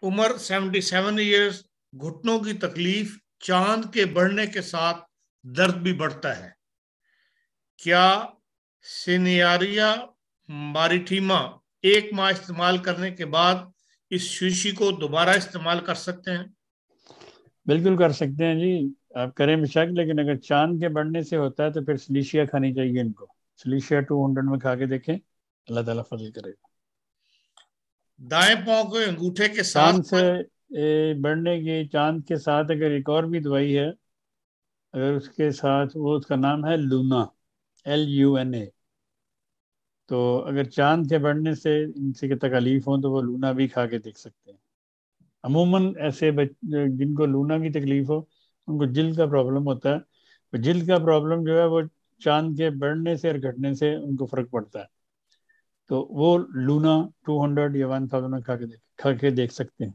عمر 77 years, گھٹنوں کی تکلیف، چاند کے بڑھنے کے ساتھ درد بھی بڑھتا ہے۔ کیا سینیاریا ماریٹیما 1 ماہ استعمال کرنے کے بعد اس شیشی کو دوبارہ استعمال کر سکتے ہیں؟ بالکل کر سکتے ہیں جی، آپ کریں بشک، لیکن اگر چاند کے بڑھنے سے ہوتا ہے تو پھر سلیشیا کھانی چاہیے ان کو۔ سلیشیا 200 میں کھا کے دیکھیں، اللہ تعالیٰ فضل کرے گا۔ دائیں پاؤں کے انگوٹھے کے ساتھ چاند سے بڑھنے کی، چاند کے ساتھ اگر ایک اور بھی دوائی ہے، اگر اس کے ساتھ، وہ اس کا نام ہے لونا، LUNA۔ تو اگر چاند کے بڑھنے سے ان سے تکلیف ہوں تو وہ لونا بھی کھا کے دیکھ سکتے ہیں۔ عموماً ایسے جن کو لونا کی تکلیف ہو ان کو جلد کا پرابلم ہوتا ہے، جلد کا پرابلم جو ہے وہ چاند کے بڑھنے سے اور گھٹنے سے ان کو فرق پڑتا ہے، تو وہ لونا 200 یا 1000 کھا کے دیکھ سکتے ہیں۔